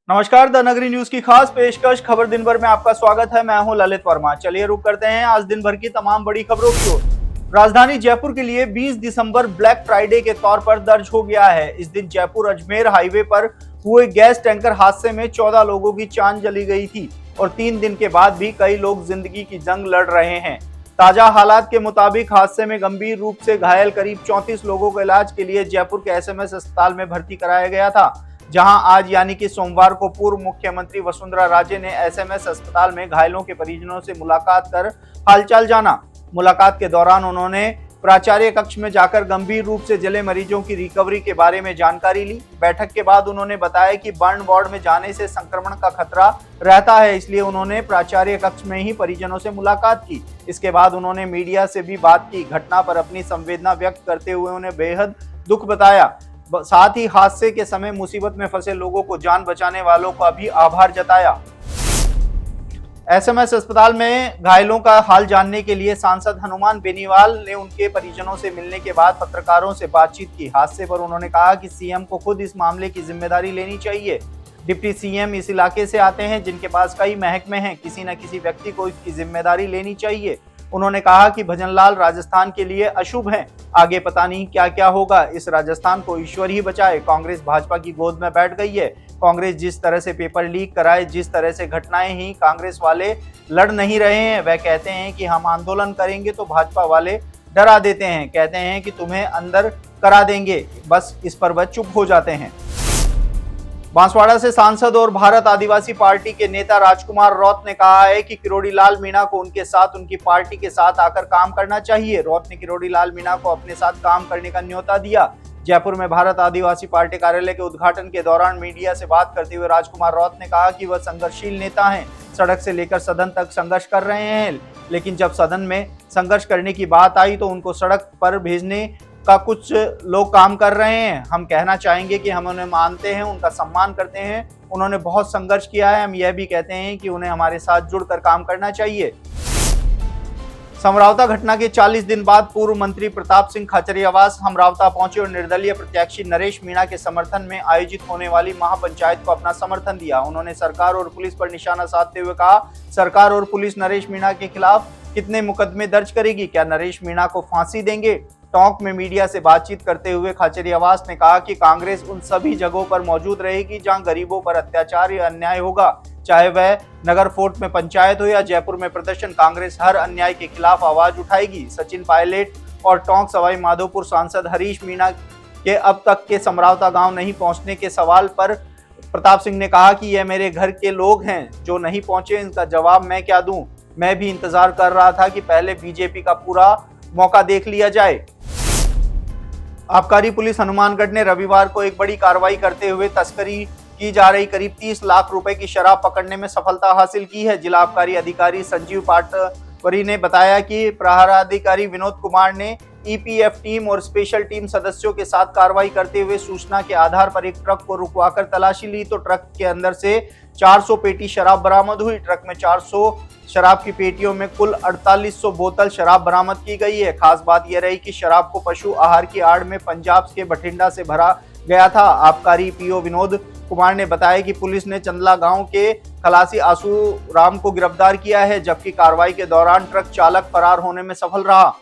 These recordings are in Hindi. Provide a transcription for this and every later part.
नमस्कार, द नगरी न्यूज की खास पेशकश खबर दिन भर में आपका स्वागत है। मैं हूं ललित वर्मा। चलिए रुक करते हैं आज दिन भर की तमाम बड़ी खबरों की ओर। राजधानी जयपुर के लिए 20 दिसंबर ब्लैक फ्राइडे के तौर पर दर्ज हो गया है। इस दिन जयपुर अजमेर हाईवे पर हुए गैस टैंकर हादसे में 14 लोगों की जान चली गई थी और 3 दिन के बाद भी कई लोग जिंदगी की जंग लड़ रहे हैं। ताजा हालात के मुताबिक हादसे में गंभीर रूप से घायल करीब 34 लोगों को इलाज के लिए जयपुर के एसएमएस अस्पताल में भर्ती कराया गया था, जहां आज यानी कि सोमवार को पूर्व मुख्यमंत्री वसुंधरा राजे ने एसएमएस अस्पताल में घायलों के परिजनों से मुलाकात कर हालचाल जाना। मुलाकात के दौरान उन्होंने प्राचार्य कक्ष में जाकर गंभीर रूप से जले मरीजों की रिकवरी के बारे में जानकारी ली। बैठक के बाद उन्होंने बताया कि बर्न वार्ड में जाने से संक्रमण का खतरा रहता है, इसलिए उन्होंने प्राचार्य कक्ष में ही परिजनों से मुलाकात की। इसके बाद उन्होंने मीडिया से भी बात की। घटना पर अपनी संवेदना व्यक्त करते हुए उन्हें बेहद दुख बताया। साथ ही हादसे के समय मुसीबत में फंसे लोगों को जान बचाने वालों का भी आभार जताया। एसएमएस अस्पताल में घायलों का हाल जानने के लिए सांसद हनुमान बेनीवाल ने उनके परिजनों से मिलने के बाद पत्रकारों से बातचीत की। हादसे पर उन्होंने कहा कि सीएम को खुद इस मामले की जिम्मेदारी लेनी चाहिए। डिप्टी सीएम इस इलाके से आते हैं जिनके पास कई महकमे हैं, किसी न किसी व्यक्ति को इसकी जिम्मेदारी लेनी चाहिए। उन्होंने कहा कि भजनलाल राजस्थान के लिए अशुभ हैं, आगे पता नहीं क्या क्या होगा। इस राजस्थान को ईश्वर ही बचाए। कांग्रेस भाजपा की गोद में बैठ गई है। कांग्रेस जिस तरह से पेपर लीक कराए, जिस तरह से घटनाएं ही, कांग्रेस वाले लड़ नहीं रहे हैं। वह कहते हैं कि हम आंदोलन करेंगे तो भाजपा वाले डरा देते हैं, कहते हैं कि तुम्हें अंदर करा देंगे, बस इस पर वह चुप हो जाते हैं। बांसवाड़ा से सांसद और भारत आदिवासी पार्टी के नेता राजकुमार रौत ने कहा है कि किरोड़ी लाल मीणा को उनके साथ, उनकी पार्टी के साथ आकर काम करना चाहिए। रौत ने किरोड़ी लाल मीणा को अपने साथ काम करने का न्योता दिया। जयपुर में भारत आदिवासी पार्टी कार्यालय के उद्घाटन के दौरान मीडिया से बात करते हुए राजकुमार रौत ने कहा कि वह संघर्षशील नेता हैं, सड़क से लेकर सदन तक संघर्ष कर रहे हैं, लेकिन जब सदन में संघर्ष करने की बात आई तो उनको सड़क पर भेजने का कुछ लोग काम कर रहे हैं। हम कहना चाहेंगे कि हम उन्हें मानते हैं, उनका सम्मान करते हैं, उन्होंने बहुत संघर्ष किया है। हम यह भी कहते हैं कि उन्हें हमारे साथ जुड़कर काम करना चाहिए। समरावता घटना के 40 दिन बाद पूर्व मंत्री प्रताप सिंह खाचरियावास समरावता पहुंचे और निर्दलीय प्रत्याशी नरेश मीणा के समर्थन में आयोजित होने वाली महापंचायत को अपना समर्थन दिया। उन्होंने सरकार और पुलिस पर निशाना साधते हुए कहा, सरकार और पुलिस नरेश मीणा के खिलाफ कितने मुकदमे दर्ज करेगी? क्या नरेश मीणा को फांसी देंगे? टोंक में मीडिया से बातचीत करते हुए खाचरियावास ने कहा कि कांग्रेस उन सभी जगहों पर मौजूद रहेगी जहां गरीबों पर अत्याचार या अन्याय होगा, चाहे वह नगर फोर्ट में पंचायत हो या जयपुर में प्रदर्शन। कांग्रेस हर अन्याय के खिलाफ आवाज उठाएगी। सचिन पायलट और टोंक सवाई माधोपुर सांसद हरीश मीणा के अब तक के समरावता गांव नहीं पहुंचने के सवाल पर प्रताप सिंह ने कहा कि यह मेरे घर के लोग हैं जो नहीं पहुंचे, इनका जवाब मैं क्या दूं? मैं भी इंतजार कर रहा था कि पहले बीजेपी का पूरा मौका देख लिया जाए। आबकारी पुलिस हनुमानगढ़ ने रविवार को एक बड़ी कार्रवाई करते हुए तस्करी की जा रही करीब 30 लाख रुपए की शराब पकड़ने में सफलता हासिल की है। जिला आबकारी अधिकारी संजीव पाटवरी ने बताया कि प्रहराधिकारी विनोद कुमार ने ईपीएफ टीम और स्पेशल टीम सदस्यों के साथ कार्रवाई करते हुए सूचना के आधार पर एक ट्रक को रुकवाकर तलाशी ली तो ट्रक के अंदर से 400 पेटी शराब बरामद हुई। ट्रक में 400 शराब की पेटियों में कुल 4800 बोतल शराब बरामद की गई है। खास बात यह रही कि शराब को पशु आहार की आड़ में पंजाब के बठिंडा से भरा गया था। आबकारी पीओ विनोद कुमार ने बताया कि पुलिस ने चंदला गांव के खलासी आसू राम को गिरफ्तार किया है, जबकि कार्रवाई के दौरान ट्रक चालक फरार होने में सफल रहा।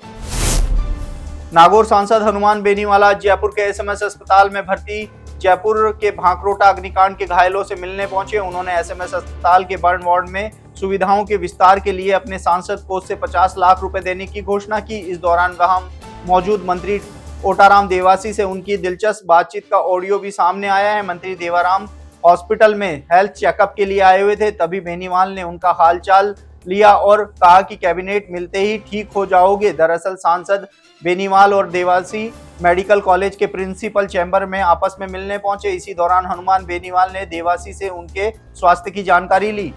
नागौर सांसद हनुमान बेनीवाला जयपुर के एसएमएस अस्पताल में भर्ती जयपुर के भांकरोटा अग्निकांड के घायलों से मिलने पहुंचे। उन्होंने एसएमएस अस्पताल के बर्न वार्ड में सुविधाओं के विस्तार के लिए अपने सांसद कोष से 50 लाख रुपए देने की घोषणा की। इस दौरान वहां मौजूद मंत्री ओटाराम देवासी से उनकी दिलचस्प बातचीत का ऑडियो भी सामने आया है। मंत्री देवाराम हॉस्पिटल में हेल्थ चेकअप के लिए आए हुए थे, तभी बेनीवाल ने उनका हालचाल लिया और कहा कि कैबिनेट मिलते ही ठीक हो जाओगे। दरअसल सांसद बेनीवाल और देवासी मेडिकल कॉलेज के प्रिंसिपल चैम्बर में आपस में मिलने पहुंचे। इसी दौरान हनुमान बेनीवाल ने देवासी से उनके स्वास्थ्य की जानकारी ली।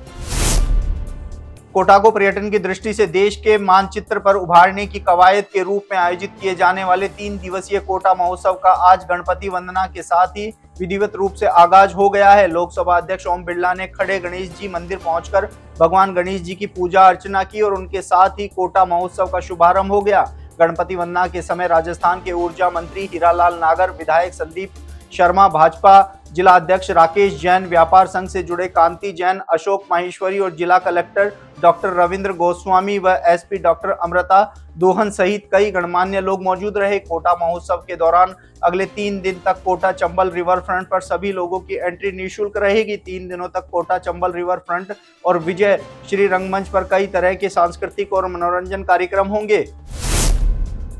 कोटा को पर्यटन की दृष्टि से देश के मानचित्र पर उभारने की कवायद के रूप में आयोजित किए जाने वाले 3 दिवसीय कोटा महोत्सव का आज गणपति वंदना के साथ ही विधिवत रूप से आगाज हो गया है। लोकसभा अध्यक्ष ओम बिरला ने खड़े गणेश जी मंदिर पहुंचकर भगवान गणेश जी की पूजा अर्चना की और उनके साथ ही कोटा महोत्सव का शुभारंभ हो गया। गणपति वंदना के समय राजस्थान के ऊर्जा मंत्री हीरालाल नागर, विधायक संदीप शर्मा, भाजपा जिला अध्यक्ष राकेश जैन, व्यापार संघ से जुड़े कांति जैन, अशोक माहेश्वरी और जिला कलेक्टर डॉक्टर रविंद्र गोस्वामी व एसपी डॉक्टर अमृता दोहन सहित कई गणमान्य लोग मौजूद रहे। कोटा महोत्सव के दौरान अगले 3 दिन तक कोटा चंबल रिवर फ्रंट पर सभी लोगों की एंट्री निःशुल्क रहेगी। 3 दिनों तक कोटा चंबल रिवर फ्रंट और विजय श्री रंगमंच पर कई तरह के सांस्कृतिक और मनोरंजन कार्यक्रम होंगे।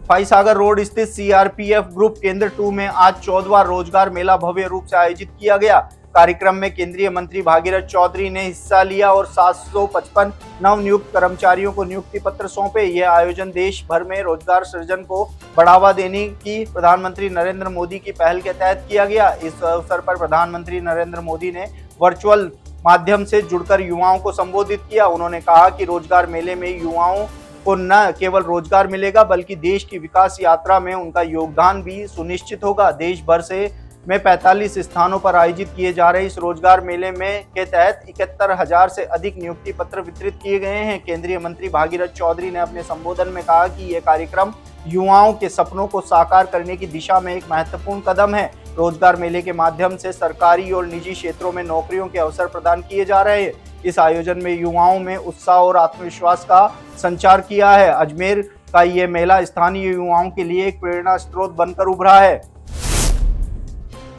फाइसागर रोड स्थित सीआरपीएफ ग्रुप केंद्र 2 में आज 14वां रोजगार मेला भव्य रूप से आयोजित किया गया। कार्यक्रम में केंद्रीय मंत्री भागीरथ चौधरी ने हिस्सा लिया और 755 नवनियुक्त कर्मचारियों को नियुक्ति पत्र सौंपे। यह आयोजन देश भर में रोजगार सृजन को बढ़ावा देने की प्रधानमंत्री नरेंद्र मोदी की पहल के तहत किया गया। इस अवसर पर प्रधानमंत्री नरेंद्र मोदी ने वर्चुअल माध्यम से जुड़कर युवाओं को संबोधित किया। उन्होंने कहा कि रोजगार मेले में युवाओं को न केवल रोजगार मिलेगा बल्कि देश की विकास यात्रा में उनका योगदान भी सुनिश्चित होगा। देश भर से में 45 स्थानों पर आयोजित किए जा रहे इस रोजगार मेले में के तहत 71,000 से अधिक नियुक्ति पत्र वितरित किए गए हैं। केंद्रीय मंत्री भागीरथ चौधरी ने अपने संबोधन में कहा कि यह कार्यक्रम युवाओं के सपनों को साकार करने की दिशा में एक महत्वपूर्ण कदम है। रोजगार मेले के माध्यम से सरकारी और निजी क्षेत्रों में नौकरियों के अवसर प्रदान किए जा रहे हैं। इस आयोजन में युवाओं में उत्साह और आत्मविश्वास का संचार किया है। अजमेर का ये मेला स्थानीय युवाओं के लिए एक प्रेरणा स्रोत बनकर उभरा है।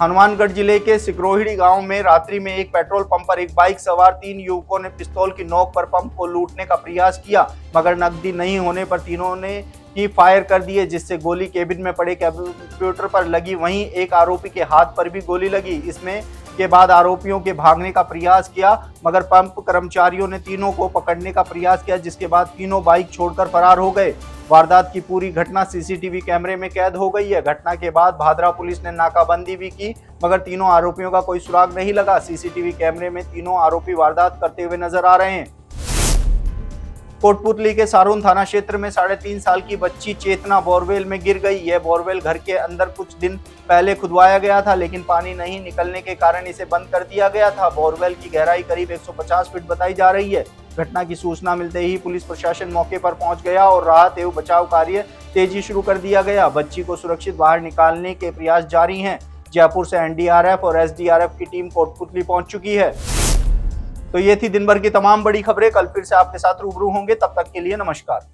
हनुमानगढ़ जिले के सिकरोहिड़ी गांव में रात्रि में एक पेट्रोल पंप पर एक बाइक सवार 3 युवकों ने पिस्तौल की नोक पर पंप को लूटने का प्रयास किया, मगर नकदी नहीं होने पर तीनों ने ही फायर कर दिए, जिससे गोली केबिन में पड़े कंप्यूटर पर लगी। वहीं एक आरोपी के हाथ पर भी गोली लगी। इसमें के बाद आरोपियों के भागने का प्रयास किया, मगर पंप कर्मचारियों ने तीनों को पकड़ने का प्रयास किया, जिसके बाद तीनों बाइक छोड़कर फरार हो गए। वारदात की पूरी घटना सीसीटीवी कैमरे में कैद हो गई है। घटना के बाद भादरा पुलिस ने नाकाबंदी भी की, मगर तीनों आरोपियों का कोई सुराग नहीं लगा। सीसीटीवी कैमरे में तीनों आरोपी वारदात करते हुए नजर आ रहे हैं। कोटपुतली के सारून थाना क्षेत्र में 3.5 साल की बच्ची चेतना बोरवेल में गिर गई। यह बोरवेल घर के अंदर कुछ दिन पहले खुदवाया गया था, लेकिन पानी नहीं निकलने के कारण इसे बंद कर दिया गया था। बोरवेल की गहराई करीब 150 फीट बताई जा रही है। घटना की सूचना मिलते ही पुलिस प्रशासन मौके पर पहुंच गया और राहत एवं बचाव कार्य तेजी शुरू कर दिया गया। बच्ची को सुरक्षित बाहर निकालने के प्रयास जारी हैं। जयपुर से एनडीआरएफ और एसडीआरएफ की टीम कोटपुतली पहुंच चुकी है। तो ये थी दिन भर की तमाम बड़ी खबरें। कल फिर से आपके साथ रूबरू होंगे, तब तक के लिए नमस्कार।